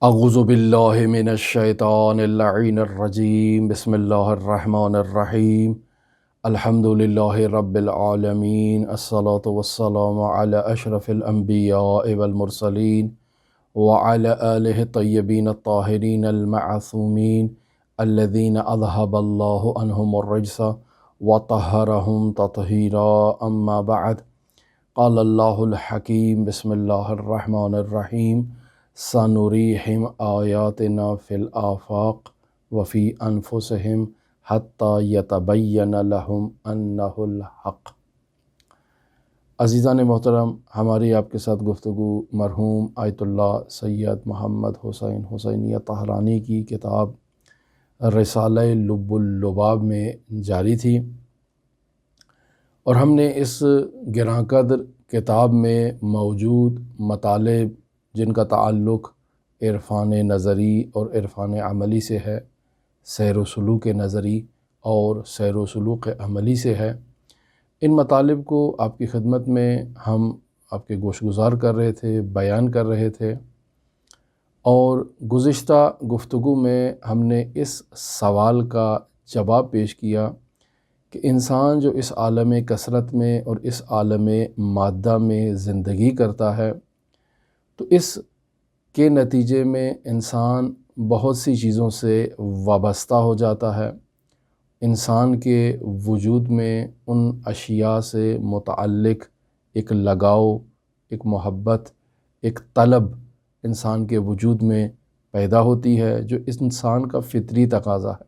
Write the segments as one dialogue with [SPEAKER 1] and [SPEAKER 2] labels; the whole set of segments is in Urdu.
[SPEAKER 1] اعوذ باللہ من الشیطان اللعین الرجیم بسم اللہ الرحمن الرحیم الحمد للہ رب العالمین الصلاة والسلام علی اشرف الانبیاء والمرسلین وعلی آلہ الطیبین الطاہرین المعصومین الذین اذہب اللہ عنہم الرجس وطہرہم تطہیرا اما بعد قال اللہ الحکیم بسم اللہ الرحمن الرحیم سنریہم آیاتنا فی الآفاق وفی انفسہم حتی یتبین لہم انہ الحق۔ عزیزان محترم، ہماری آپ کے ساتھ گفتگو مرحوم آیت اللہ سید محمد حسین حسینیہ طہرانی کی کتاب رسالہ لب اللباب میں جاری تھی، اور ہم نے اس گراں قدر کتاب میں موجود مطالب جن کا تعلق عرفان نظری اور عرفان عملی سے ہے، سیر و سلوک نظری اور سیر و سلوک عملی سے ہے، ان مطالب کو آپ کی خدمت میں ہم آپ کے گوش گزار کر رہے تھے، بیان کر رہے تھے، اور گزشتہ گفتگو میں ہم نے اس سوال کا جواب پیش کیا کہ انسان جو اس عالم کثرت میں اور اس عالم مادہ میں زندگی کرتا ہے، تو اس کے نتیجے میں انسان بہت سی چیزوں سے وابستہ ہو جاتا ہے۔ انسان کے وجود میں ان اشیاء سے متعلق ایک لگاؤ، ایک محبت، ایک طلب انسان کے وجود میں پیدا ہوتی ہے، جو اس انسان کا فطری تقاضا ہے۔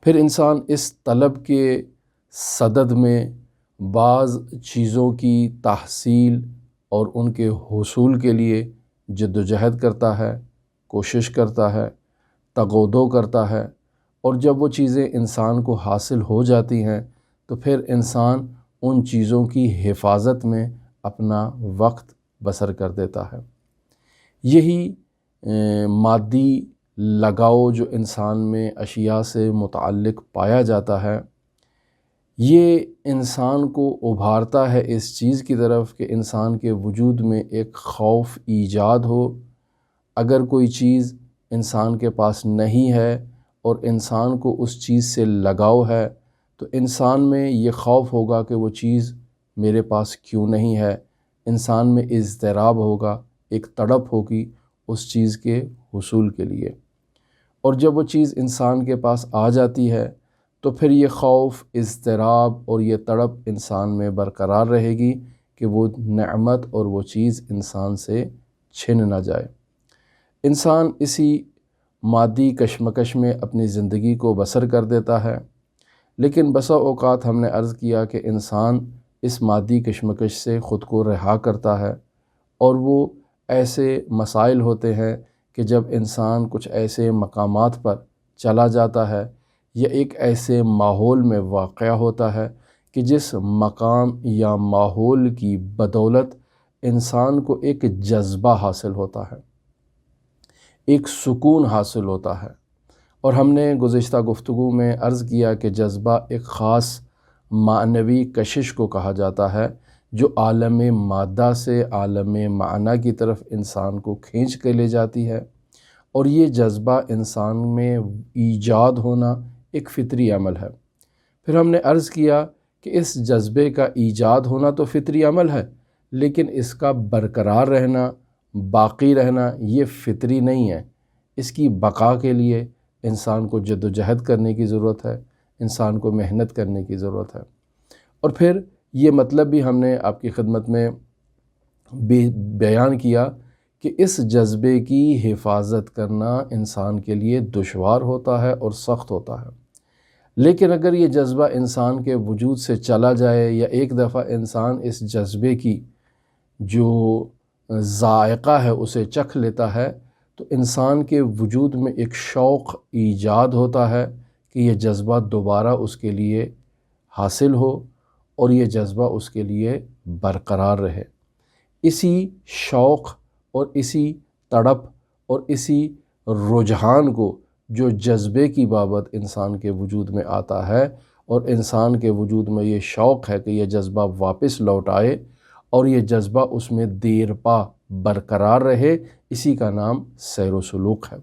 [SPEAKER 1] پھر انسان اس طلب کے صدد میں بعض چیزوں کی تحصیل اور ان کے حصول کے لیے جد و جہد کرتا ہے، کوشش کرتا ہے، تگ و دو کرتا ہے، اور جب وہ چیزیں انسان کو حاصل ہو جاتی ہیں تو پھر انسان ان چیزوں کی حفاظت میں اپنا وقت بسر کر دیتا ہے۔ یہی مادی لگاؤ جو انسان میں اشیاء سے متعلق پایا جاتا ہے، یہ انسان کو ابھارتا ہے اس چیز کی طرف کہ انسان کے وجود میں ایک خوف ایجاد ہو۔ اگر کوئی چیز انسان کے پاس نہیں ہے اور انسان کو اس چیز سے لگاؤ ہے، تو انسان میں یہ خوف ہوگا کہ وہ چیز میرے پاس کیوں نہیں ہے، انسان میں اضطراب ہوگا، ایک تڑپ ہوگی اس چیز کے حصول کے لیے، اور جب وہ چیز انسان کے پاس آ جاتی ہے تو پھر یہ خوف، اضطراب اور یہ تڑپ انسان میں برقرار رہے گی کہ وہ نعمت اور وہ چیز انسان سے چھن نہ جائے۔ انسان اسی مادی کشمکش میں اپنی زندگی کو بسر کر دیتا ہے، لیکن بسا اوقات ہم نے عرض کیا کہ انسان اس مادی کشمکش سے خود کو رہا کرتا ہے، اور وہ ایسے مسائل ہوتے ہیں کہ جب انسان کچھ ایسے مقامات پر چلا جاتا ہے یا ایک ایسے ماحول میں واقع ہوتا ہے کہ جس مقام یا ماحول کی بدولت انسان کو ایک جذبہ حاصل ہوتا ہے، ایک سکون حاصل ہوتا ہے، اور ہم نے گزشتہ گفتگو میں عرض کیا کہ جذبہ ایک خاص معنوی کشش کو کہا جاتا ہے جو عالم مادہ سے عالم معنی کی طرف انسان کو کھینچ کے لے جاتی ہے، اور یہ جذبہ انسان میں ایجاد ہونا ایک فطری عمل ہے۔ پھر ہم نے عرض کیا کہ اس جذبے کا ایجاد ہونا تو فطری عمل ہے، لیکن اس کا برقرار رہنا، باقی رہنا یہ فطری نہیں ہے۔ اس کی بقا کے لیے انسان کو جد و جہد کرنے کی ضرورت ہے، انسان کو محنت کرنے کی ضرورت ہے۔ اور پھر یہ مطلب بھی ہم نے آپ کی خدمت میں بیان کیا کہ اس جذبے کی حفاظت کرنا انسان کے لیے دشوار ہوتا ہے اور سخت ہوتا ہے، لیکن اگر یہ جذبہ انسان کے وجود سے چلا جائے یا ایک دفعہ انسان اس جذبے کی جو ذائقہ ہے اسے چکھ لیتا ہے، تو انسان کے وجود میں ایک شوق ایجاد ہوتا ہے کہ یہ جذبہ دوبارہ اس کے لیے حاصل ہو اور یہ جذبہ اس کے لیے برقرار رہے۔ اسی شوق اور اسی تڑپ اور اسی رجحان کو جو جذبے کی بابت انسان کے وجود میں آتا ہے، اور انسان کے وجود میں یہ شوق ہے کہ یہ جذبہ واپس لوٹ آئے اور یہ جذبہ اس میں دیر پا برقرار رہے، اسی کا نام سیر و سلوک ہے۔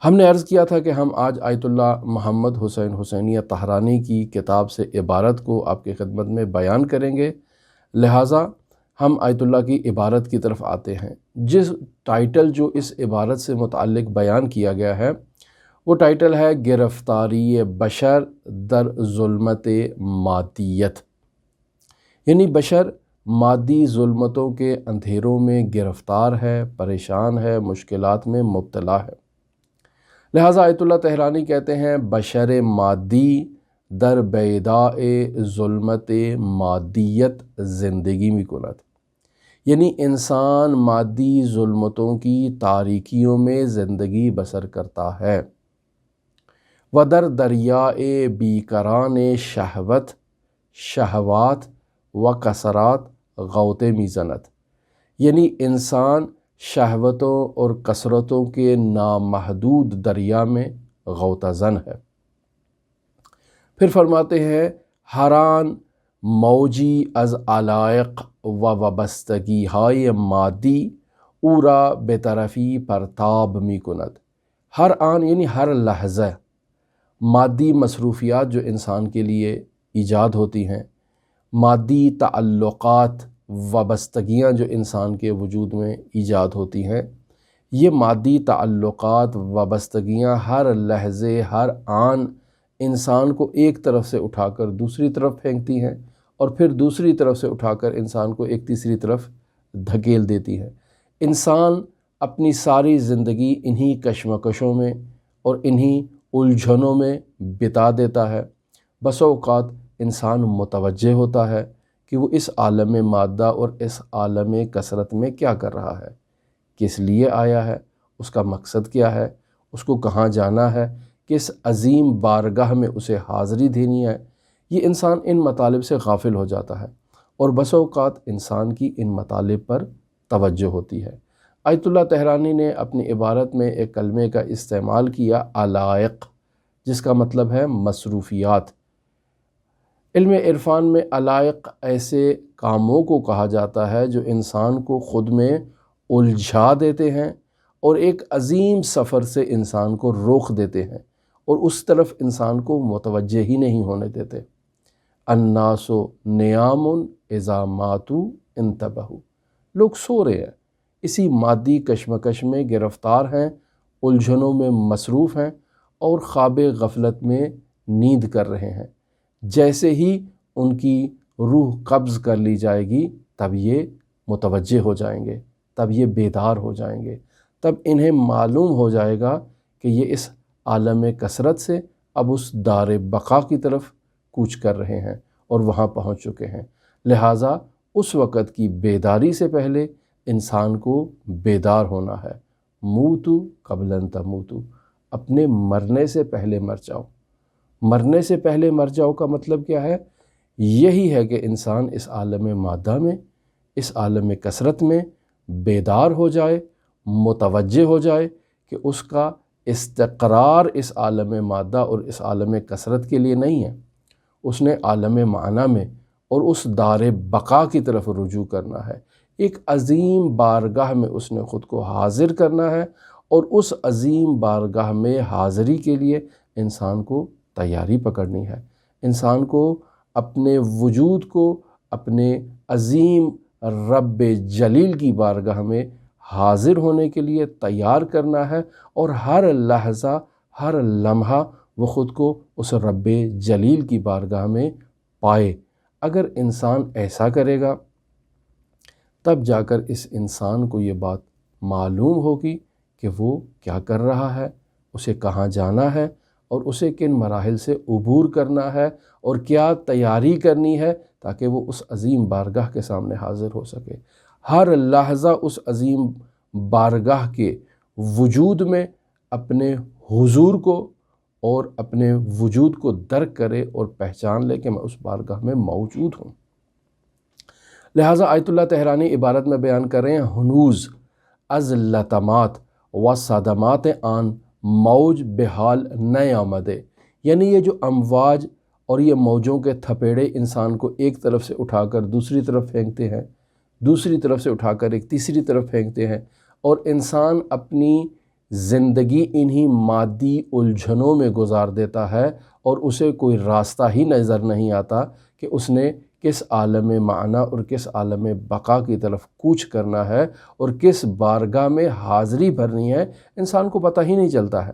[SPEAKER 1] ہم نے عرض کیا تھا کہ ہم آج آیت اللہ محمد حسین حسینیہ طاہرانی کی کتاب سے عبارت کو آپ کی خدمت میں بیان کریں گے، لہٰذا ہم آیت اللہ کی عبارت کی طرف آتے ہیں۔ جس ٹائٹل جو اس عبارت سے متعلق بیان کیا گیا ہے وہ ٹائٹل ہے گرفتاری بشر در ظلمت مادیت، یعنی بشر مادی ظلمتوں کے اندھیروں میں گرفتار ہے، پریشان ہے، مشکلات میں مبتلا ہے۔ لہٰذا آیت اللہ طاہرانی کہتے ہیں بشر مادی در بیداء ظلمت مادیت زندگی می کند، یعنی انسان مادی ظلمتوں کی تاریکیوں میں زندگی بسر کرتا ہے۔ و در دریائے بیکران شہوات و کثرات غوطے می زند، یعنی انسان شہوتوں اور کثرتوں کے نامحدود دریا میں غوطہ زن ہے۔ پھر فرماتے ہیں ہران موجی از علائق و وابستگی های مادی او را به طرفی پرتاب می کند۔ ہر آن یعنی ہر لحظہ مادی مصروفیات جو انسان کے لیے ایجاد ہوتی ہیں، مادی تعلقات وابستگیاں جو انسان کے وجود میں ایجاد ہوتی ہیں، یہ مادی تعلقات وابستگیاں ہر لحظے ہر آن انسان کو ایک طرف سے اٹھا کر دوسری طرف پھینکتی ہیں اور پھر دوسری طرف سے اٹھا کر انسان کو ایک تیسری طرف دھکیل دیتی ہے۔ انسان اپنی ساری زندگی انہی کشمکشوں میں اور انہی الجھنوں میں بتا دیتا ہے۔ بس اوقات انسان متوجہ ہوتا ہے کہ وہ اس عالم مادہ اور اس عالم کثرت میں کیا کر رہا ہے، کس لیے آیا ہے، اس کا مقصد کیا ہے، اس کو کہاں جانا ہے، کس عظیم بارگاہ میں اسے حاضری دینی ہے۔ یہ انسان ان مطالب سے غافل ہو جاتا ہے اور بس اوقات انسان کی ان مطالب پر توجہ ہوتی ہے۔ آیت اللہ طاہرانی نے اپنی عبارت میں ایک کلمے کا استعمال کیا علائق، جس کا مطلب ہے مصروفیات۔ علم عرفان میں علائق ایسے کاموں کو کہا جاتا ہے جو انسان کو خود میں الجھا دیتے ہیں اور ایک عظیم سفر سے انسان کو روک دیتے ہیں اور اس طرف انسان کو متوجہ ہی نہیں ہونے دیتے۔ الناس نیام اذا ماتوا انتبہوا، لوگ سو رہے ہیں، اسی مادی کشمکش میں گرفتار ہیں، الجھنوں میں مصروف ہیں اور خواب غفلت میں نیند کر رہے ہیں۔ جیسے ہی ان کی روح قبض کر لی جائے گی تب یہ متوجہ ہو جائیں گے، تب یہ بیدار ہو جائیں گے، تب انہیں معلوم ہو جائے گا کہ یہ اس عالم کثرت سے اب اس دار بقا کی طرف کوچ کر رہے ہیں اور وہاں پہنچ چکے ہیں۔ لہٰذا اس وقت کی بیداری سے پہلے انسان کو بیدار ہونا ہے۔ موتو قبل ان تموتو، اپنے مرنے سے پہلے مر جاؤ۔ مرنے سے پہلے مر جاؤ کا مطلب کیا ہے؟ یہی ہے کہ انسان اس عالم مادہ میں، اس عالم کثرت میں بیدار ہو جائے، متوجہ ہو جائے کہ اس کا استقرار اس عالم مادہ اور اس عالم کثرت کے لیے نہیں ہے، اس نے عالم معنی میں اور اس دار بقا کی طرف رجوع کرنا ہے۔ ایک عظیم بارگاہ میں اس نے خود کو حاضر کرنا ہے اور اس عظیم بارگاہ میں حاضری کے لیے انسان کو تیاری پکڑنی ہے۔ انسان کو اپنے وجود کو اپنے عظیم رب جلیل کی بارگاہ میں حاضر ہونے کے لیے تیار کرنا ہے اور ہر لحظہ ہر لمحہ وہ خود کو اس رب جلیل کی بارگاہ میں پائے۔ اگر انسان ایسا کرے گا تب جا کر اس انسان کو یہ بات معلوم ہوگی کہ وہ کیا کر رہا ہے، اسے کہاں جانا ہے اور اسے کن مراحل سے عبور کرنا ہے اور کیا تیاری کرنی ہے تاکہ وہ اس عظیم بارگاہ کے سامنے حاضر ہو سکے۔ ہر لحظہ اس عظیم بارگاہ کے وجود میں اپنے حضور کو اور اپنے وجود کو درک کرے اور پہچان لے کہ میں اس بارگاہ میں موجود ہوں۔ لہٰذا آیت اللہ طاہرانی عبارت میں بیان کر رہے ہیں ہنوز از لطمات و صدمات آن موج بحال نئے آمدے، یعنی یہ جو امواج اور یہ موجوں کے تھپیڑے انسان کو ایک طرف سے اٹھا کر دوسری طرف پھینکتے ہیں، دوسری طرف سے اٹھا کر ایک تیسری طرف پھینکتے ہیں، اور انسان اپنی زندگی انہی مادی الجھنوں میں گزار دیتا ہے، اور اسے کوئی راستہ ہی نظر نہیں آتا کہ اس نے کس عالم معنی اور کس عالم بقا کی طرف کوچ کرنا ہے اور کس بارگاہ میں حاضری بھرنی ہے، انسان کو پتہ ہی نہیں چلتا ہے۔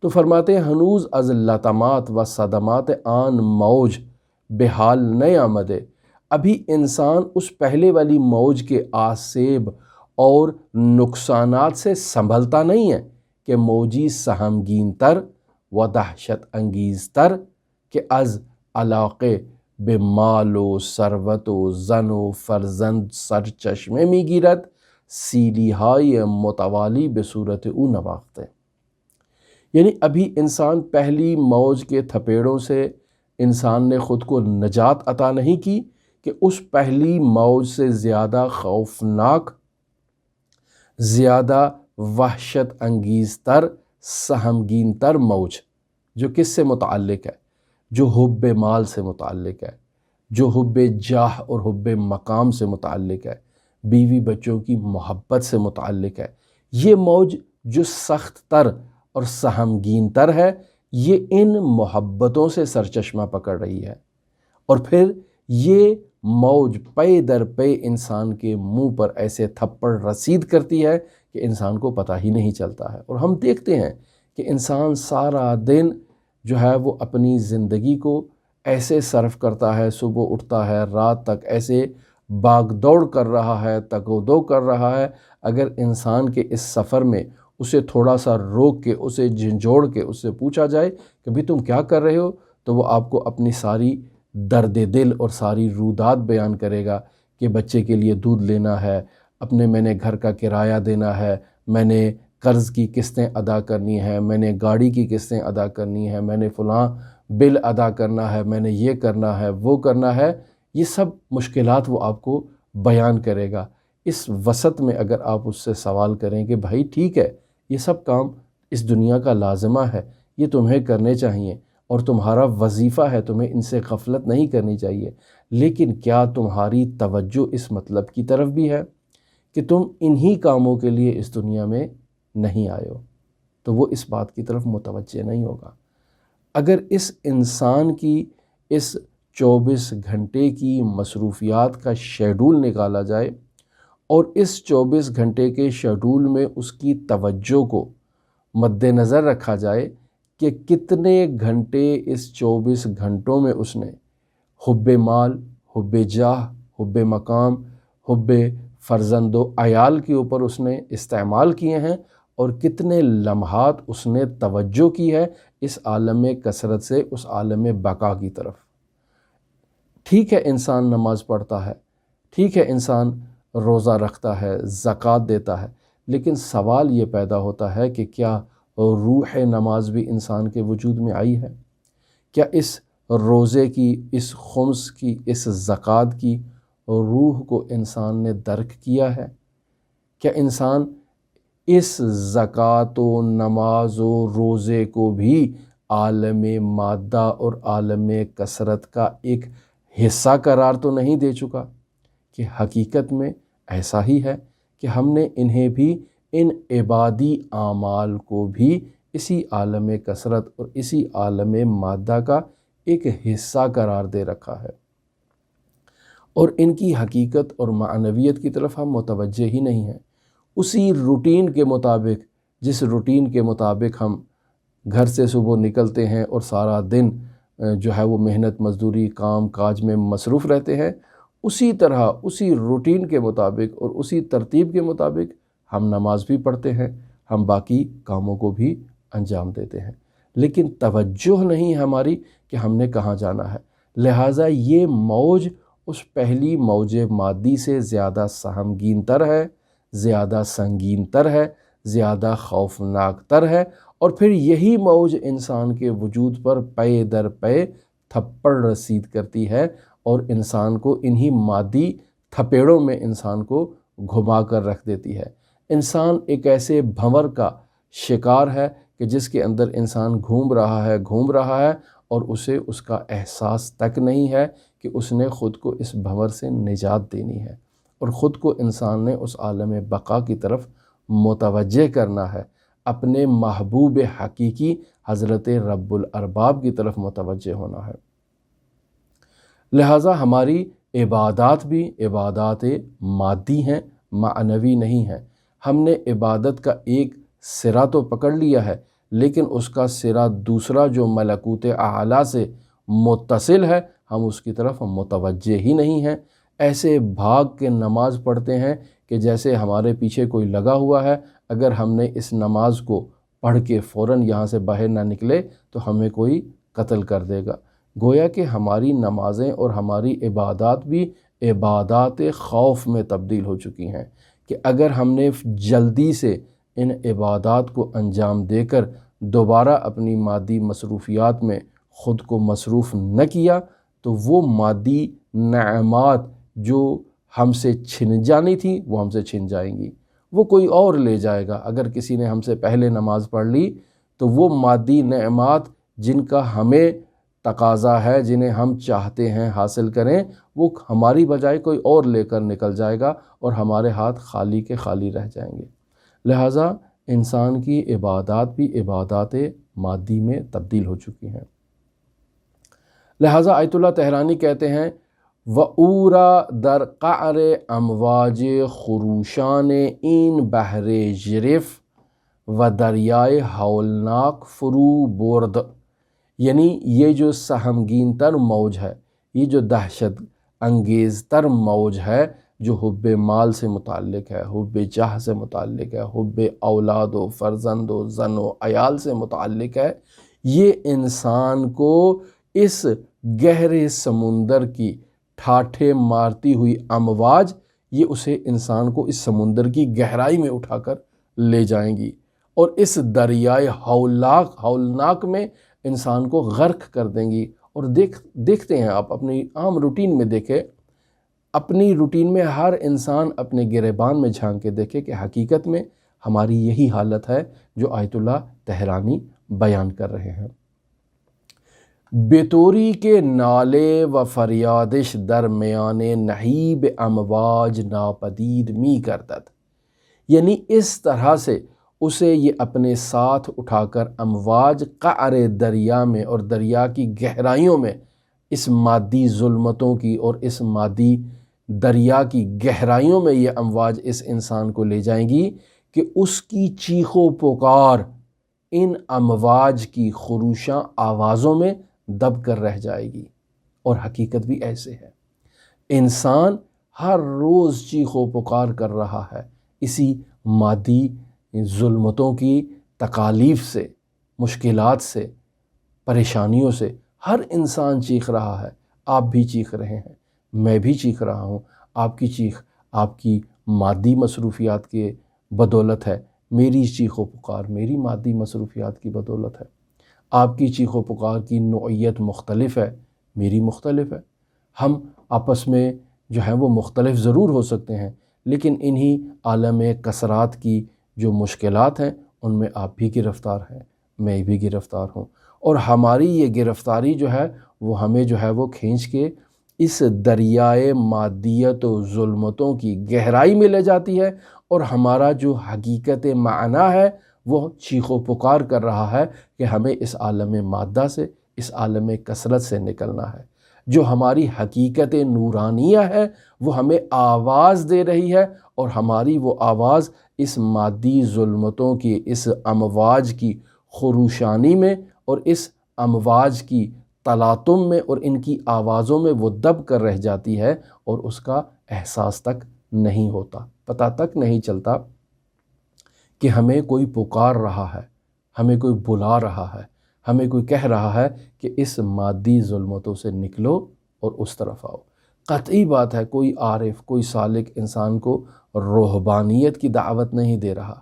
[SPEAKER 1] تو فرماتے ہیں ہنوز از لطمات و صدمات آن موج بحال نئے آمدے، ابھی انسان اس پہلے والی موج کے آسیب اور نقصانات سے سنبھلتا نہیں ہے کہ موجی سہمگین تر و دہشت انگیز تر کہ از علاقے بے مال و ثروت و زن و فرزند سر چشمے می گیرد، سیلی های متوالی به صورت او نواخته۔ یعنی ابھی انسان پہلی موج کے تھپیڑوں سے انسان نے خود کو نجات عطا نہیں کی کہ اس پہلی موج سے زیادہ خوفناک، زیادہ وحشت انگیز تر، سہمگین تر موج جو کس سے متعلق ہے؟ جو حب مال سے متعلق ہے، جو حب جاہ اور حب مقام سے متعلق ہے، بیوی بچوں کی محبت سے متعلق ہے۔ یہ موج جو سخت تر اور سہمگین تر ہے، یہ ان محبتوں سے سرچشمہ پکڑ رہی ہے، اور پھر یہ موج پے در پے انسان کے منہ پر ایسے تھپڑ رسید کرتی ہے کہ انسان کو پتہ ہی نہیں چلتا ہے۔ اور ہم دیکھتے ہیں کہ انسان سارا دن جو ہے وہ اپنی زندگی کو ایسے صرف کرتا ہے، صبح اٹھتا ہے رات تک ایسے باغ دوڑ کر رہا ہے، تگ و دو کر رہا ہے۔ اگر انسان کے اس سفر میں اسے تھوڑا سا روک کے، اسے جھنجھوڑ کے اس سے پوچھا جائے کہ بھی تم کیا کر رہے ہو، تو وہ آپ کو اپنی ساری درد دل اور ساری رودات بیان کرے گا کہ بچے کے لیے دودھ لینا ہے، میں نے گھر کا کرایہ دینا ہے، میں نے قرض کی قسطیں ادا کرنی ہے، میں نے گاڑی کی قسطیں ادا کرنی ہے، میں نے فلاں بل ادا کرنا ہے، میں نے یہ کرنا ہے، وہ کرنا ہے۔ یہ سب مشکلات وہ آپ کو بیان کرے گا۔ اس وسط میں اگر آپ اس سے سوال کریں کہ بھائی ٹھیک ہے، یہ سب کام اس دنیا کا لازمہ ہے، یہ تمہیں کرنے چاہیے اور تمہارا وظیفہ ہے، تمہیں ان سے غفلت نہیں کرنی چاہیے، لیکن کیا تمہاری توجہ اس مطلب کی طرف بھی ہے کہ تم انہی کاموں کے لیے اس دنیا میں نہیں آئے ہو؟ تو وہ اس بات کی طرف متوجہ نہیں ہوگا۔ اگر اس انسان کی اس 24 گھنٹے کی مصروفیات کا شیڈول نکالا جائے اور اس 24 گھنٹے کے شیڈول میں اس کی توجہ کو مد نظر رکھا جائے کہ کتنے گھنٹے اس 24 گھنٹوں میں اس نے حب مال، حب جاہ، حب مقام، حب فرزند و عیال کے اوپر اس نے استعمال کیے ہیں، اور کتنے لمحات اس نے توجہ کی ہے اس عالم کثرت سے اس عالم بقا کی طرف۔ ٹھیک ہے انسان نماز پڑھتا ہے، ٹھیک ہے انسان روزہ رکھتا ہے، زکوٰۃ دیتا ہے، لیکن سوال یہ پیدا ہوتا ہے کہ کیا روح نماز بھی انسان کے وجود میں آئی ہے؟ کیا اس روزے کی، اس خمس کی، اس زکوٰۃ کی روح کو انسان نے درک کیا ہے؟ کیا انسان اس زکوٰۃ و نماز و روزے کو بھی عالم مادہ اور عالم کثرت کا ایک حصہ قرار تو نہیں دے چکا؟ کہ حقیقت میں ایسا ہی ہے کہ ہم نے انہیں بھی، ان عبادی اعمال کو بھی اسی عالم کثرت اور اسی عالم مادہ کا ایک حصہ قرار دے رکھا ہے، اور ان کی حقیقت اور معنویت کی طرف ہم متوجہ ہی نہیں ہیں۔ اسی روٹین کے مطابق، جس روٹین کے مطابق ہم گھر سے صبح نکلتے ہیں اور سارا دن جو ہے وہ محنت مزدوری کام کاج میں مصروف رہتے ہیں، اسی طرح اسی روٹین کے مطابق اور اسی ترتیب کے مطابق ہم نماز بھی پڑھتے ہیں، ہم باقی کاموں کو بھی انجام دیتے ہیں، لیکن توجہ نہیں ہماری کہ ہم نے کہاں جانا ہے۔ لہٰذا یہ موج اس پہلی موج مادی سے زیادہ سہمگین تر ہے، زیادہ سنگین تر ہے، زیادہ خوفناک تر ہے، اور پھر یہی موج انسان کے وجود پر پے در پے تھپڑ رسید کرتی ہے، اور انسان کو انہی مادی تھپیڑوں میں انسان کو گھما کر رکھ دیتی ہے۔ انسان ایک ایسے بھنور کا شکار ہے کہ جس کے اندر انسان گھوم رہا ہے اور اسے اس کا احساس تک نہیں ہے کہ اس نے خود کو اس بھنور سے نجات دینی ہے، اور خود کو انسان نے اس عالم بقا کی طرف متوجہ کرنا ہے، اپنے محبوب حقیقی حضرت رب الارباب کی طرف متوجہ ہونا ہے۔ لہٰذا ہماری عبادات بھی عبادات مادی ہیں، معنوی نہیں ہیں۔ ہم نے عبادت کا ایک سرا تو پکڑ لیا ہے، لیکن اس کا سرا دوسرا جو ملکوت اعلیٰ سے متصل ہے، ہم اس کی طرف متوجہ ہی نہیں ہیں۔ ایسے بھاگ کے نماز پڑھتے ہیں کہ جیسے ہمارے پیچھے کوئی لگا ہوا ہے، اگر ہم نے اس نماز کو پڑھ کے فوراً یہاں سے باہر نہ نکلے تو ہمیں کوئی قتل کر دے گا۔ گویا کہ ہماری نمازیں اور ہماری عبادات بھی عبادات خوف میں تبدیل ہو چکی ہیں کہ اگر ہم نے جلدی سے ان عبادات کو انجام دے کر دوبارہ اپنی مادی مصروفیات میں خود کو مصروف نہ کیا تو وہ مادی نعمات جو ہم سے چھن جانی تھی وہ ہم سے چھن جائیں گی، وہ کوئی اور لے جائے گا۔ اگر کسی نے ہم سے پہلے نماز پڑھ لی تو وہ مادی نعمات جن کا ہمیں تقاضا ہے، جنہیں ہم چاہتے ہیں حاصل کریں، وہ ہماری بجائے کوئی اور لے کر نکل جائے گا اور ہمارے ہاتھ خالی کے خالی رہ جائیں گے۔ لہٰذا انسان کی عبادات بھی عبادات مادی میں تبدیل ہو چکی ہیں۔ لہٰذا آیت اللہ طحرانی کہتے ہیں وَأُورَا در قعر امواج خروشان این بحر ژرف و دریائے ہولناک فرو برد، یعنی یہ جو سہمگین تر موج ہے، یہ جو دہشت انگیز تر موج ہے جو حب مال سے متعلق ہے، حب جاہ سے متعلق ہے، حب اولاد و فرزند و زن و عیال سے متعلق ہے، یہ انسان کو اس گہرے سمندر کی ٹھاٹھے مارتی ہوئی امواج، یہ اسے انسان کو اس سمندر کی گہرائی میں اٹھا کر لے جائیں گی اور اس دریائے ہولناک میں انسان کو غرق کر دیں گی۔ اور دیکھتے ہیں آپ اپنی عام روٹین میں دیکھیں، اپنی روٹین میں ہر انسان اپنے گریبان میں جھانک کے دیکھے کہ حقیقت میں ہماری یہی حالت ہے جو آیت اللہ طحرانی بیان کر رہے ہیں۔ بطوری کے نالے و فریادش درمیان نہیب امواج ناپدید می کردد، یعنی اس طرح سے اسے یہ اپنے ساتھ اٹھا کر امواج قعر دریا میں اور دریا کی گہرائیوں میں، اس مادی ظلمتوں کی اور اس مادی دریا کی گہرائیوں میں یہ امواج اس انسان کو لے جائیں گی کہ اس کی چیخ و پکار ان امواج کی خروشاں آوازوں میں دب کر رہ جائے گی۔ اور حقیقت بھی ایسے ہے، انسان ہر روز چیخ و پکار کر رہا ہے اسی مادی ظلمتوں کی تکالیف سے، مشکلات سے، پریشانیوں سے۔ ہر انسان چیخ رہا ہے، آپ بھی چیخ رہے ہیں، میں بھی چیخ رہا ہوں۔ آپ کی چیخ آپ کی مادی مصروفیات کے بدولت ہے، میری چیخ و پکار میری مادی مصروفیات کی بدولت ہے۔ آپ کی چیخ و پکار کی نوعیت مختلف ہے، میری مختلف ہے۔ ہم آپس میں جو ہیں وہ مختلف ضرور ہو سکتے ہیں، لیکن انہی عالم کثرات کی جو مشکلات ہیں ان میں آپ بھی گرفتار ہیں، میں بھی گرفتار ہوں، اور ہماری یہ گرفتاری جو ہے وہ ہمیں جو ہے وہ کھینچ کے اس دریائے مادیت و ظلمتوں کی گہرائی میں لے جاتی ہے، اور ہمارا جو حقیقت معنی ہے وہ چیخ و پکار کر رہا ہے کہ ہمیں اس عالم مادہ سے، اس عالم کثرت سے نکلنا ہے۔ جو ہماری حقیقت نورانیہ ہے وہ ہمیں آواز دے رہی ہے، اور ہماری وہ آواز اس مادی ظلمتوں کی، اس امواج کی خروشانی میں اور اس امواج کی تلاطم میں اور ان کی آوازوں میں وہ دب کر رہ جاتی ہے، اور اس کا احساس تک نہیں ہوتا، پتہ تک نہیں چلتا کہ ہمیں کوئی پکار رہا ہے، ہمیں کوئی بلا رہا ہے، ہمیں کوئی کہہ رہا ہے کہ اس مادی ظلمتوں سے نکلو اور اس طرف آؤ۔ قطعی بات ہے، کوئی عارف، کوئی سالک انسان کو روحانیت کی دعوت نہیں دے رہا،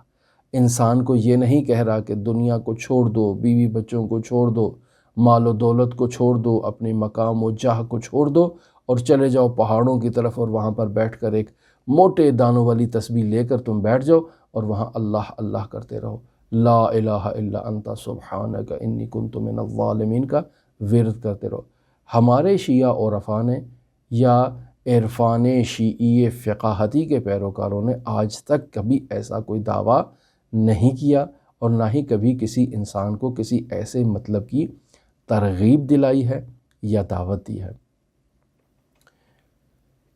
[SPEAKER 1] انسان کو یہ نہیں کہہ رہا کہ دنیا کو چھوڑ دو، بیوی بچوں کو چھوڑ دو، مال و دولت کو چھوڑ دو، اپنے مقام و جاہ کو چھوڑ دو اور چلے جاؤ پہاڑوں کی طرف، اور وہاں پر بیٹھ کر ایک موٹے دانوں والی تسبیح لے کر تم بیٹھ جاؤ اور وہاں اللہ اللہ کرتے رہو، لا الہ الا انت سبحانک انی کنت من الظالمین کا ورد کرتے رہو۔ ہمارے شیعہ عرفاء نے یا عرفان شیعی فقاہتی کے پیروکاروں نے آج تک کبھی ایسا کوئی دعویٰ نہیں کیا اور نہ ہی کبھی کسی انسان کو کسی ایسے مطلب کی ترغیب دلائی ہے یا دعوت دی ہے۔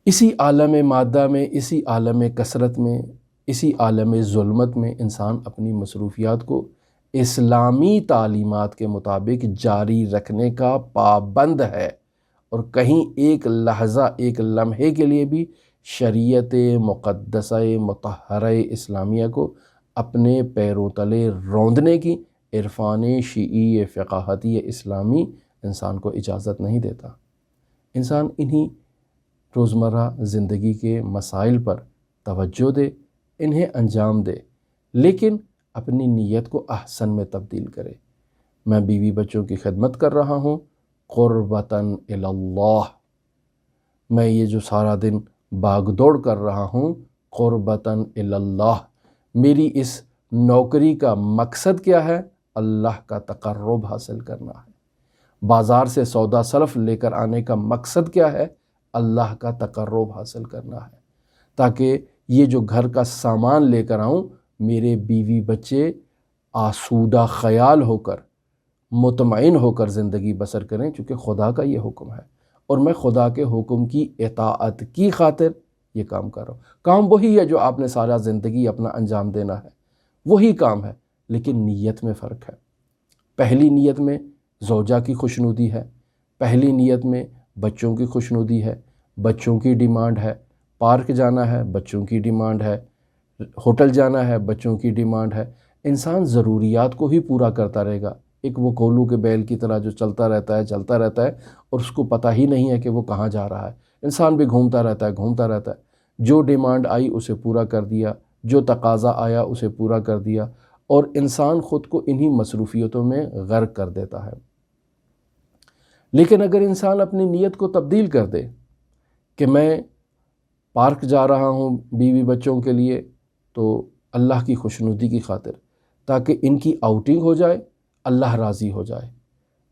[SPEAKER 1] اسی عالم مادہ میں، اسی عالم کثرت میں، اسی عالم ظلمت میں انسان اپنی مصروفیات کو اسلامی تعلیمات کے مطابق جاری رکھنے کا پابند ہے، اور کہیں ایک لحظہ، ایک لمحے کے لیے بھی شریعت مقدسہ مطہرہ اسلامیہ کو اپنے پیروں تلے روندنے کی عرفان شیعی فقاہتی اسلامی انسان کو اجازت نہیں دیتا۔ انسان انہی روزمرہ زندگی کے مسائل پر توجہ دے، انہیں انجام دے، لیکن اپنی نیت کو احسن میں تبدیل کرے۔ میں بیوی بچوں کی خدمت کر رہا ہوں قربتاً الی اللہ، میں یہ جو سارا دن باغ دوڑ کر رہا ہوں قربتاً الی اللہ، میری اس نوکری کا مقصد کیا ہے؟ اللہ کا تقرب حاصل کرنا ہے۔ بازار سے سودا سلف لے کر آنے کا مقصد کیا ہے؟ اللہ کا تقرب حاصل کرنا ہے، تاکہ یہ جو گھر کا سامان لے کر آؤں میرے بیوی بچے آسودہ خیال ہو کر، مطمئن ہو کر زندگی بسر کریں، چونکہ خدا کا یہ حکم ہے اور میں خدا کے حکم کی اطاعت کی خاطر یہ کام کر رہا ہوں۔ کام وہی ہے جو آپ نے سارا زندگی اپنا انجام دینا ہے، وہی کام ہے، لیکن نیت میں فرق ہے۔ پہلی نیت میں زوجہ کی خوشنودی ہے، پہلی نیت میں بچوں کی خوشنودی ہے، بچوں کی ڈیمانڈ ہے، پارک جانا ہے بچوں کی ڈیمانڈ ہے، ہوٹل جانا ہے بچوں کی ڈیمانڈ ہے۔ انسان ضروریات کو ہی پورا کرتا رہے گا، ایک وہ کولو کے بیل کی طرح جو چلتا رہتا ہے اور اس کو پتہ ہی نہیں ہے کہ وہ کہاں جا رہا ہے۔ انسان بھی گھومتا رہتا ہے، جو ڈیمانڈ آئی اسے پورا کر دیا، جو تقاضا آیا اسے پورا کر دیا، اور انسان خود کو انہی مصروفیتوں میں غرق کر دیتا ہے۔ لیکن اگر انسان اپنی نیت کو تبدیل کر دے کہ میں پارک جا رہا ہوں بیوی بچوں کے لیے تو اللہ کی خوشنودی کی خاطر، تاکہ ان کی آؤٹنگ ہو جائے، اللہ راضی ہو جائے۔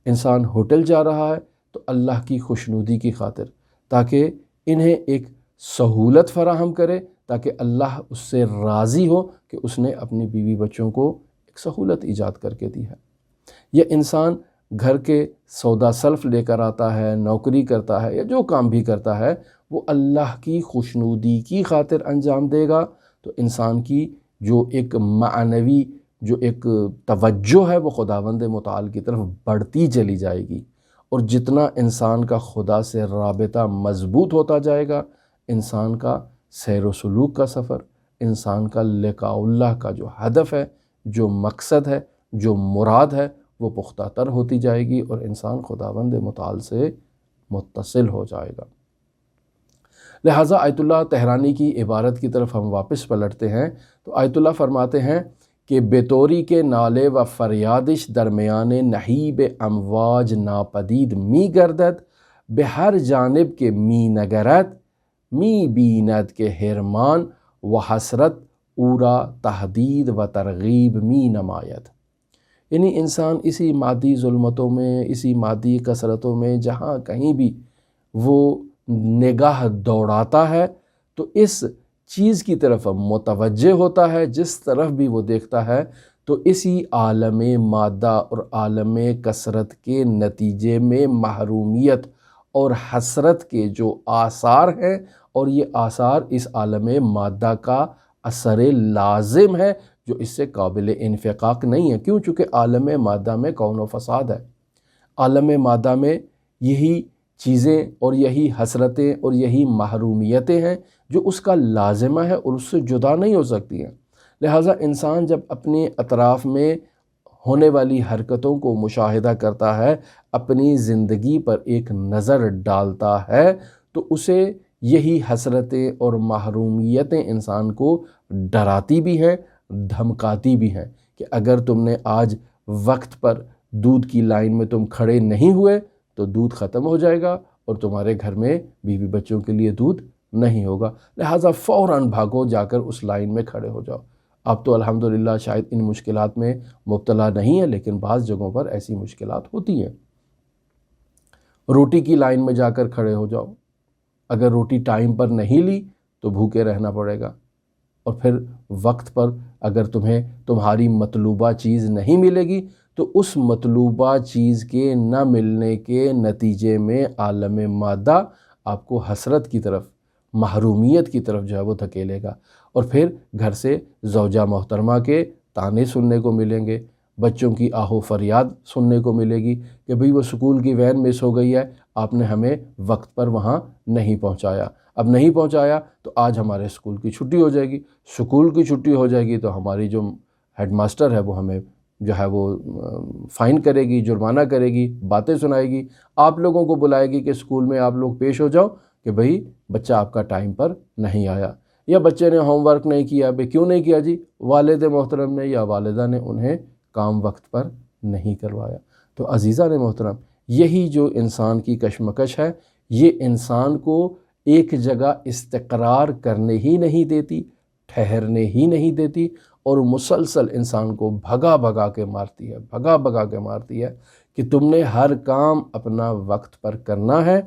[SPEAKER 1] انسان ہوٹل جا رہا ہے تو اللہ کی خوشنودی کی خاطر، تاکہ انہیں ایک سہولت فراہم کرے، تاکہ اللہ اس سے راضی ہو کہ اس نے اپنی بیوی بچوں کو ایک سہولت ایجاد کر کے دی ہے۔ یا انسان گھر کے سودا سلف لے کر آتا ہے، نوکری کرتا ہے، یا جو کام بھی کرتا ہے وہ اللہ کی خوشنودی کی خاطر انجام دے گا، تو انسان کی جو ایک معنوی جو ایک توجہ ہے وہ خداوند متعال کی طرف بڑھتی چلی جائے گی، اور جتنا انسان کا خدا سے رابطہ مضبوط ہوتا جائے گا، انسان کا سیر و سلوک کا سفر، انسان کا لقاء اللہ کا جو ہدف ہے، جو مقصد ہے، جو مراد ہے، وہ پختہ تر ہوتی جائے گی، اور انسان خداوند متعال سے متصل ہو جائے گا۔ لہٰذا آیت اللہ تہرانی کی عبارت کی طرف ہم واپس پلٹتے ہیں تو آیت اللہ فرماتے ہیں کہ بطوری کے نالے و فریادش درمیان نہیب امواج ناپدید می گردد، بہر جانب کے می نگرد، می بیند کے حرمان و حسرت اورا تحدید و ترغیب می نماید۔ یعنی انسان اسی مادی ظلمتوں میں، اسی مادی کثرتوں میں جہاں کہیں بھی وہ نگاہ دوڑاتا ہے تو اس چیز کی طرف متوجہ ہوتا ہے، جس طرف بھی وہ دیکھتا ہے تو اسی عالم مادہ اور عالم کثرت کے نتیجے میں محرومیت اور حسرت کے جو آثار ہیں، اور یہ آثار اس عالم مادہ کا اثر لازم ہے جو اس سے قابل انفقاق نہیں ہے۔ کیوں؟ چونکہ عالم مادہ میں کون و فساد ہے، عالم مادہ میں یہی چیزیں اور یہی حسرتیں اور یہی محرومیتیں ہیں جو اس کا لازمہ ہے اور اس سے جدا نہیں ہو سکتی ہیں۔ لہٰذا انسان جب اپنے اطراف میں ہونے والی حرکتوں کو مشاہدہ کرتا ہے، اپنی زندگی پر ایک نظر ڈالتا ہے، تو اسے یہی حسرتیں اور محرومیتیں انسان کو ڈراتی بھی ہیں، دھمکاتی بھی ہیں کہ اگر تم نے آج وقت پر دودھ کی لائن میں تم کھڑے نہیں ہوئے تو دودھ ختم ہو جائے گا اور تمہارے گھر میں بیوی بچوں کے لیے دودھ نہیں ہوگا، لہٰذا فوراً بھاگو، جا کر اس لائن میں کھڑے ہو جاؤ۔ اب تو الحمدللہ شاید ان مشکلات میں مبتلا نہیں ہے، لیکن بعض جگہوں پر ایسی مشکلات ہوتی ہیں۔ روٹی کی لائن میں جا کر کھڑے ہو جاؤ، اگر روٹی ٹائم پر نہیں لی تو بھوکے رہنا پڑے گا، اور پھر وقت پر اگر تمہیں تمہاری مطلوبہ چیز نہیں ملے گی تو اس مطلوبہ چیز کے نہ ملنے کے نتیجے میں عالم مادہ آپ کو حسرت کی طرف، محرومیت کی طرف جو ہے وہ دھکیلے گا، اور پھر گھر سے زوجہ محترمہ کے طعنے سننے کو ملیں گے، بچوں کی آہ و فریاد سننے کو ملے گی کہ بھئی وہ سکول کی وین مس ہو گئی ہے، آپ نے ہمیں وقت پر وہاں نہیں پہنچایا، اب نہیں پہنچایا تو آج ہمارے اسکول کی چھٹی ہو جائے گی، اسکول کی چھٹی ہو جائے گی تو ہماری جو ہیڈ ماسٹر ہے وہ ہمیں جو ہے وہ فائن کرے گی، جرمانہ کرے گی، باتیں سنائے گی، آپ لوگوں کو بلائے گی کہ اسکول میں آپ لوگ پیش ہو جاؤ کہ بھئی بچہ آپ کا ٹائم پر نہیں آیا، یا بچے نے ہوم ورک نہیں کیا، بھئی کیوں نہیں کیا جی؟ والد محترم نے یا والدہ نے انہیں کام وقت پر نہیں کروایا۔ تو عزیزان محترم، یہی جو انسان کی کشمکش ہے، یہ انسان کو ایک جگہ استقرار کرنے ہی نہیں دیتی، ٹھہرنے ہی نہیں دیتی، اور مسلسل انسان کو بھگا بھگا کے مارتی ہے کہ تم نے ہر کام اپنا وقت پر کرنا ہے،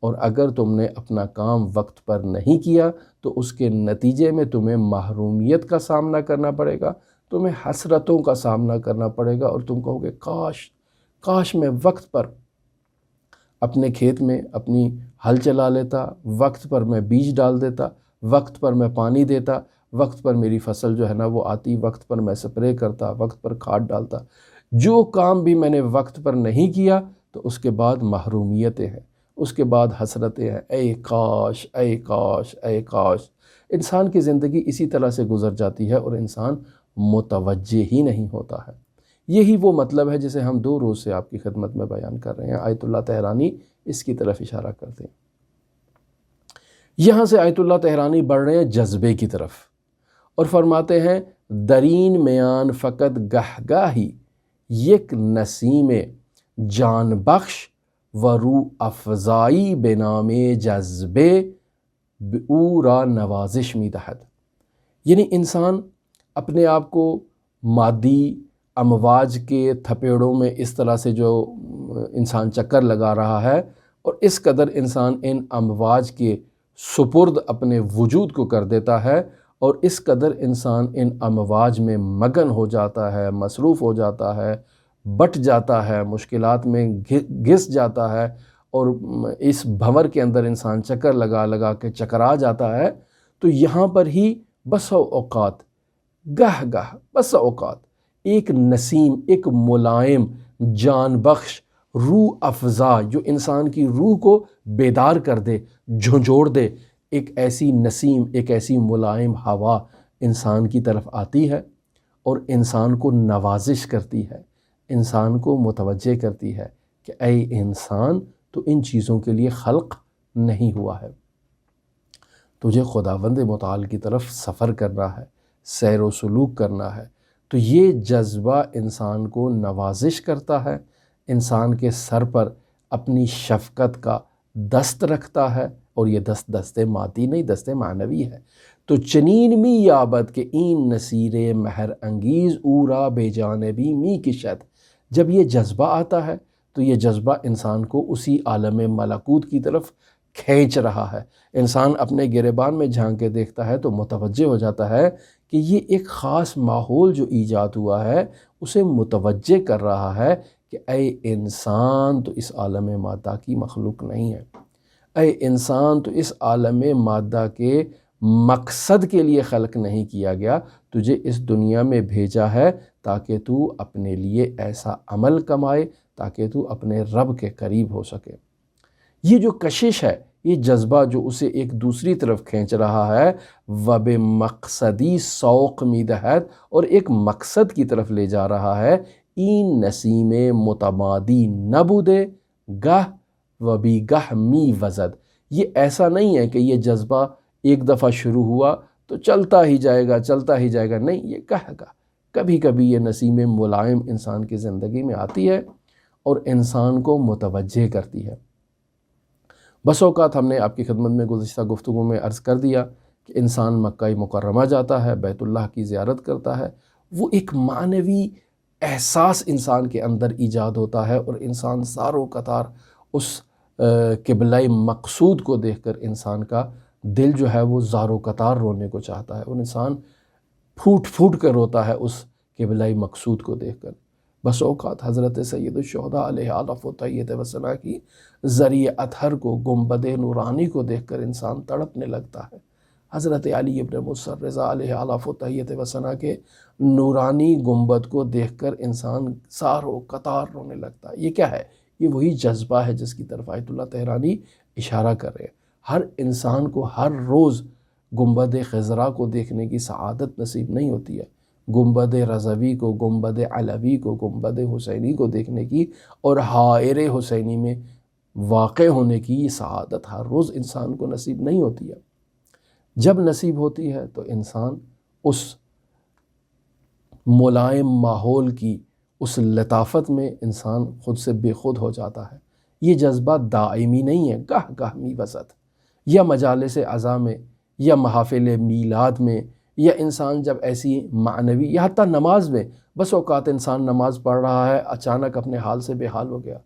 [SPEAKER 1] اور اگر تم نے اپنا کام وقت پر نہیں کیا تو اس کے نتیجے میں تمہیں محرومیت کا سامنا کرنا پڑے گا، تمہیں حسرتوں کا سامنا کرنا پڑے گا، اور تم کہو گے کاش میں وقت پر اپنے کھیت میں اپنی ہل چلا لیتا، وقت پر میں بیج ڈال دیتا، وقت پر میں پانی دیتا، وقت پر میری فصل جو ہے نا وہ آتی، وقت پر میں سپرے کرتا، وقت پر کھاد ڈالتا۔ جو کام بھی میں نے وقت پر نہیں کیا تو اس کے بعد محرومیتیں ہیں، اس کے بعد حسرتیں ہیں، اے کاش اے کاش اے کاش۔ انسان کی زندگی اسی طرح سے گزر جاتی ہے اور انسان متوجہ ہی نہیں ہوتا ہے۔ یہی وہ مطلب ہے جسے ہم 2 روز سے آپ کی خدمت میں بیان کر رہے ہیں۔ آیت اللہ طہرانی اس کی طرف اشارہ کرتے ہیں۔ یہاں سے آیت اللہ طہرانی بڑھ رہے ہیں جذبے کی طرف، اور فرماتے ہیں درین میان فقط گہ گاہی یک نسیم جان بخش و روح افزائی بے نام جذبے او را نوازش می دہد۔ یعنی انسان اپنے آپ کو مادی امواج کے تھپیڑوں میں اس طرح سے جو انسان چکر لگا رہا ہے، اور اس قدر انسان ان امواج کے سپرد اپنے وجود کو کر دیتا ہے، اور اس قدر انسان ان امواج میں مگن ہو جاتا ہے، مصروف ہو جاتا ہے، بٹ جاتا ہے، مشکلات میں گھس جاتا ہے، اور اس بھنور کے اندر انسان چکر لگا لگا کے چکرا جاتا ہے، تو یہاں پر ہی بس اوقات بس اوقات ایک نسیم، ایک ملائم، جان بخش، روح افزا، جو انسان کی روح کو بیدار کر دے، جھنجھوڑ دے، ایک ایسی نسیم، ایک ایسی ملائم ہوا انسان کی طرف آتی ہے اور انسان کو نوازش کرتی ہے، انسان کو متوجہ کرتی ہے کہ اے انسان، تو ان چیزوں کے لیے خلق نہیں ہوا ہے، تجھے خداوند متعال کی طرف سفر کرنا ہے، سیر و سلوک کرنا ہے۔ تو یہ جذبہ انسان کو نوازش کرتا ہے، انسان کے سر پر اپنی شفقت کا دست رکھتا ہے، اور یہ دست مادی نہیں، دست معنوی ہے۔ تو چنین می یابد کے این نصیر مہر انگیز اورا بے جانبی می کشد۔ جب یہ جذبہ آتا ہے تو یہ جذبہ انسان کو اسی عالم ملکوت کی طرف کھینچ رہا ہے۔ انسان اپنے گریبان میں جھانک کے دیکھتا ہے تو متوجہ ہو جاتا ہے کہ یہ ایک خاص ماحول جو ایجاد ہوا ہے اسے متوجہ کر رہا ہے کہ اے انسان، تو اس عالم مادہ کی مخلوق نہیں ہے، اے انسان، تو اس عالم مادہ کے مقصد کے لیے خلق نہیں کیا گیا، تجھے اس دنیا میں بھیجا ہے تاکہ تو اپنے لیے ایسا عمل کمائے تاکہ تو اپنے رب کے قریب ہو سکے۔ یہ جو کشش ہے، یہ جذبہ جو اسے ایک دوسری طرف کھینچ رہا ہے، وب مقصدی سوق میدہد، اور ایک مقصد کی طرف لے جا رہا ہے، این نسیم متمادی نبودے گہ و بھی گہ می وزد۔ یہ ایسا نہیں ہے کہ یہ جذبہ ایک دفعہ شروع ہوا تو چلتا ہی جائے گا، نہیں، یہ کبھی کبھی یہ نسیم ملائم انسان کی زندگی میں آتی ہے اور انسان کو متوجہ کرتی ہے۔ بس اوقات ہم نے آپ کی خدمت میں گزشتہ گفتگو میں عرض کر دیا کہ انسان مکہ مکرمہ جاتا ہے، بیت اللہ کی زیارت کرتا ہے، وہ ایک معنوی احساس انسان کے اندر ایجاد ہوتا ہے، اور انسان ساروں قطار اس قبلہ مقصود کو دیکھ کر انسان کا دل جو ہے وہ زار و قطار رونے کو چاہتا ہے، اور انسان پھوٹ پھوٹ کر روتا ہے اس قبلہ مقصود کو دیکھ کر۔ بس اوقات حضرت سید الشہداء علیہ آلف و تحیت و ثنا کی ذریعہ اطہر کو، گنبد نورانی کو دیکھ کر انسان تڑپنے لگتا ہے۔ حضرت علی ابن موسیٰ الرضا علیہ آلف و تحیت و ثنا کے نورانی گنبد کو دیکھ کر انسان زار و قطار رونے لگتا ہے۔ یہ کیا ہے؟ یہ وہی جذبہ ہے جس کی طرف آیت اللہ طہرانی اشارہ کر رہے ہیں۔ ہر انسان کو ہر روز گنبد خضرا کو دیکھنے کی سعادت نصیب نہیں ہوتی ہے۔ گنبد رضوی کو، گنبد علوی کو، گنبد حسینی کو دیکھنے کی اور حائر حسینی میں واقع ہونے کی یہ سعادت ہر روز انسان کو نصیب نہیں ہوتی ہے۔ جب نصیب ہوتی ہے تو انسان اس ملائم ماحول کی اس لطافت میں انسان خود سے بے خود ہو جاتا ہے۔ یہ جذبہ دائمی نہیں ہے، گاہ گاہ می وسط، یا مجالس عزا میں، یا محافل میلاد میں، یا انسان جب ایسی معنوی، یا حتیٰ نماز میں، بس اوقات انسان نماز پڑھ رہا ہے، اچانک اپنے حال سے بے حال ہو گیا،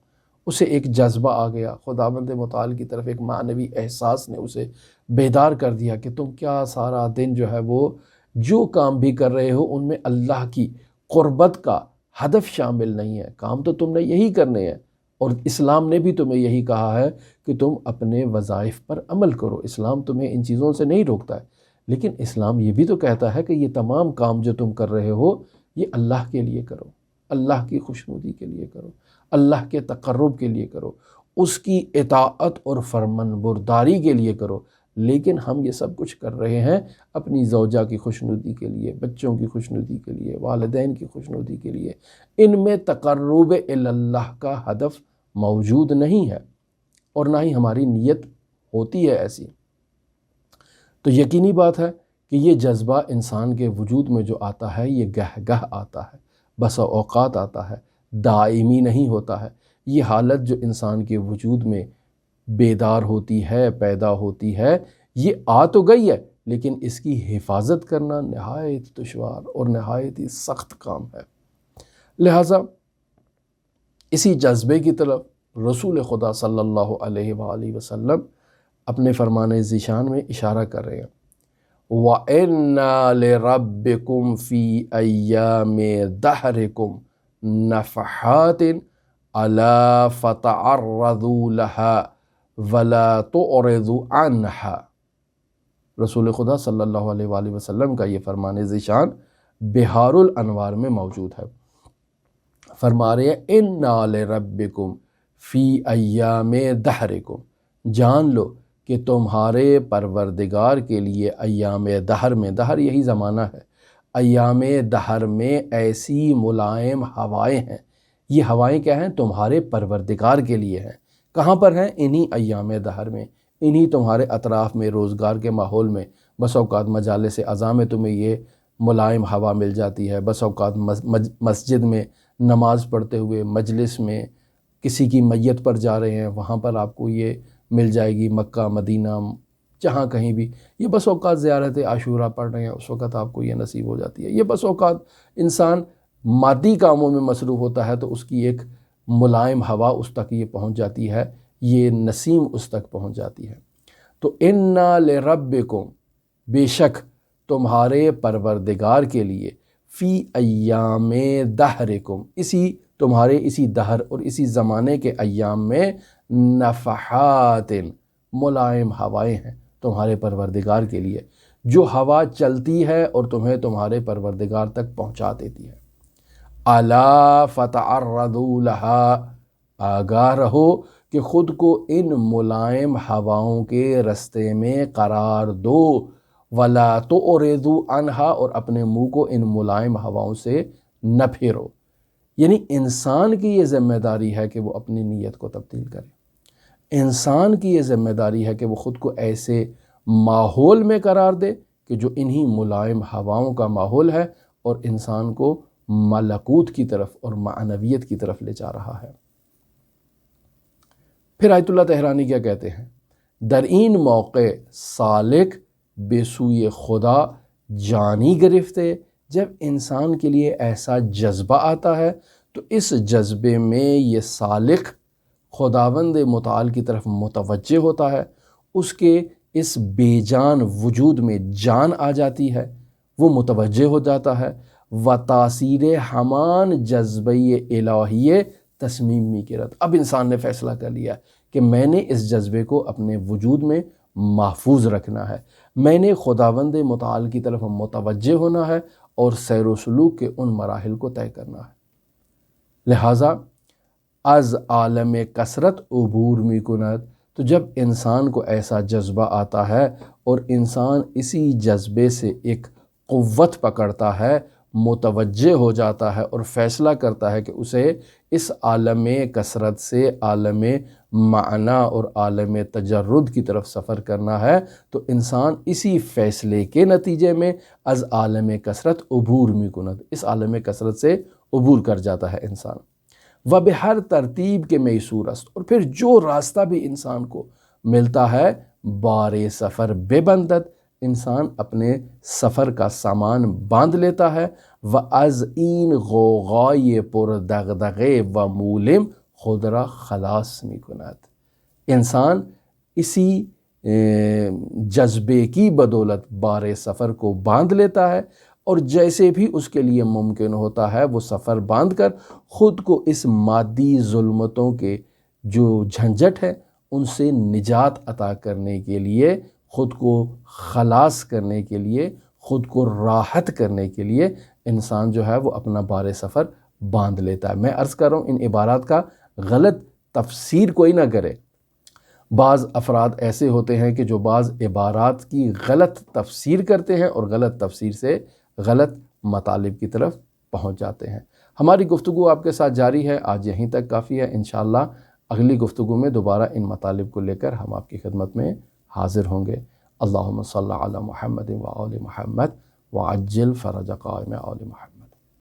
[SPEAKER 1] اسے ایک جذبہ آ گیا، خداوند متعال کی طرف ایک معنوی احساس نے اسے بیدار کر دیا کہ تم کیا سارا دن جو ہے وہ جو کام بھی کر رہے ہو ان میں اللہ کی قربت کا ہدف شامل نہیں ہے، کام تو تم نے یہی کرنے ہیں، اور اسلام نے بھی تمہیں یہی کہا ہے کہ تم اپنے وظائف پر عمل کرو۔ اسلام تمہیں ان چیزوں سے نہیں روکتا ہے، لیکن اسلام یہ بھی تو کہتا ہے کہ یہ تمام کام جو تم کر رہے ہو یہ اللہ کے لیے کرو، اللہ کی خوشنودی کے لیے کرو، اللہ کے تقرب کے لیے کرو، اس کی اطاعت اور فرمان برداری کے لیے کرو۔ لیکن ہم یہ سب کچھ کر رہے ہیں اپنی زوجہ کی خوشنودی کے لیے، بچوں کی خوشنودی کے لیے، والدین کی خوشنودی کے لیے۔ ان میں تقرب اللہ کا ہدف موجود نہیں ہے، اور نہ ہی ہماری نیت ہوتی ہے ایسی۔ تو یقینی بات ہے کہ یہ جذبہ انسان کے وجود میں جو آتا ہے یہ گہ گہ آتا ہے، بسا اوقات آتا ہے، دائمی نہیں ہوتا ہے۔ یہ حالت جو انسان کے وجود میں بیدار ہوتی ہے، پیدا ہوتی ہے، یہ آ تو گئی ہے، لیکن اس کی حفاظت کرنا نہایت دشوار اور نہایت ہی سخت کام ہے۔ لہٰذا اسی جذبے کی طرف رسول خدا صلی اللہ علیہ وآلہ وسلم اپنے فرمان ذیشان میں اشارہ کر رہے ہیں۔ وَإِنَّ لِرَبِّكُمْ فِي أَيَّامِ دَهْرِكُمْ نَفَحَاتٍ أَلَا فَتَعَرَّضُوا لَهَا وَلَا تُعْرِضُوا عَنْهَا۔ رسول خدا صلی اللہ علیہ وآلہ وسلم کا یہ فرمان ذیشان بہار الانوار میں موجود ہے۔ فرما رہے ہیں اِنَّ لِرَبِّكُمْ فِي أَيَّامِ دَهْرِكُمْ، جان لو کہ تمہارے پروردگار کے لیے ایام دہر میں، دہر یہی زمانہ ہے، ایام دہر میں ایسی ملائم ہوائیں ہیں۔ یہ ہوائیں کیا ہیں؟ تمہارے پروردگار کے لیے ہیں۔ کہاں پر ہیں؟ انہی ایام دہر میں، انہی تمہارے اطراف میں، روزگار کے ماحول میں۔ بس اوقات مجالس عزا میں تمہیں یہ ملائم ہوا مل جاتی ہے، بس اوقات مسجد میں نماز پڑھتے ہوئے، مجلس میں کسی کی میت پر جا رہے ہیں وہاں پر آپ کو یہ مل جائے گی، مکہ مدینہ جہاں کہیں بھی۔ یہ بس اوقات زیارت عاشورہ پڑھ رہے ہیں اس وقت آپ کو یہ نصیب ہو جاتی ہے۔ یہ بس اوقات انسان مادی کاموں میں مصروف ہوتا ہے تو اس کی ایک ملائم ہوا اس تک یہ پہنچ جاتی ہے، یہ نسیم اس تک پہنچ جاتی ہے۔ تو اِنَّ لِرَبِّكُمْ، بے شک تمہارے پروردگار کے لیے، فی ایام دہرکم، تمہارے اسی دہر اور اسی زمانے کے ایام میں، نفحات، ملائم ہوائیں ہیں تمہارے پروردگار کے لیے، جو ہوا چلتی ہے اور تمہیں تمہارے پروردگار تک پہنچا دیتی ہے۔ الا فتعرضوا لها، آگاہ رہو کہ خود کو ان ملائم ہواؤں کے رستے میں قرار دو، ولا تعرضوا عنها، اور اپنے منہ کو ان ملائم ہواؤں سے نہ پھیرو۔ یعنی انسان کی یہ ذمہ داری ہے کہ وہ اپنی نیت کو تبدیل کرے، انسان کی یہ ذمہ داری ہے کہ وہ خود کو ایسے ماحول میں قرار دے کہ جو انہی ملائم ہواؤں کا ماحول ہے اور انسان کو ملکوت کی طرف اور معنویت کی طرف لے جا رہا ہے۔ پھر آیت اللہ طہرانی کیا کہتے ہیں؟ در این موقع سالک بے سوئے خدا جانی گرفتے، جب انسان کے لیے ایسا جذبہ آتا ہے تو اس جذبے میں یہ سالک خداوند متعال کی طرف متوجہ ہوتا ہے، اس کے اس بے جان وجود میں جان آ جاتی ہے، وہ متوجہ ہو جاتا ہے، و تاثیر ہمان جذبہ الہیہ تصمیم می کرت۔ اب انسان نے فیصلہ کر لیا کہ میں نے اس جذبے کو اپنے وجود میں محفوظ رکھنا ہے، میں نے خداوند متعال کی طرف متوجہ ہونا ہے اور سیر و سلوک کے ان مراحل کو طے کرنا ہے۔ لہٰذا از عالم کثرت عبور می کند، تو جب انسان کو ایسا جذبہ آتا ہے اور انسان اسی جذبے سے ایک قوت پکڑتا ہے، متوجہ ہو جاتا ہے اور فیصلہ کرتا ہے کہ اسے اس عالم کثرت سے عالم معنی اور عالم تجرد کی طرف سفر کرنا ہے، تو انسان اسی فیصلے کے نتیجے میں از عالم کثرت عبور می کند، اس عالم کثرت سے عبور کر جاتا ہے انسان۔ و بہر ترتیب کے میسور است، اور پھر جو راستہ بھی انسان کو ملتا ہے بار سفر بے بندت، انسان اپنے سفر کا سامان باندھ لیتا ہے، و از این غوغای پر دغدغے و مولم خود را خلاص می کند، انسان اسی جذبے کی بدولت بار سفر کو باندھ لیتا ہے، اور جیسے بھی اس کے لیے ممکن ہوتا ہے وہ سفر باندھ کر خود کو اس مادی ظلمتوں کے جو جھنجھٹ ہے ان سے نجات عطا کرنے کے لیے، خود کو خلاص کرنے کے لیے، خود کو راحت کرنے کے لیے انسان جو ہے وہ اپنا بار سفر باندھ لیتا ہے۔ میں عرض کر رہا ہوں ان عبارات کا غلط تفسیر کوئی نہ کرے۔ بعض افراد ایسے ہوتے ہیں کہ جو بعض عبارات کی غلط تفسیر کرتے ہیں اور غلط تفسیر سے غلط مطالب کی طرف پہنچ جاتے ہیں۔ ہماری گفتگو آپ کے ساتھ جاری ہے، آج یہیں تک کافی ہے۔ انشاءاللہ اگلی گفتگو میں دوبارہ ان مطالب کو لے کر ہم آپ کی خدمت میں حاضر ہوں گے۔ اللہم صلی علی محمد و آل محمد وعجل فرج قائم آل محمد۔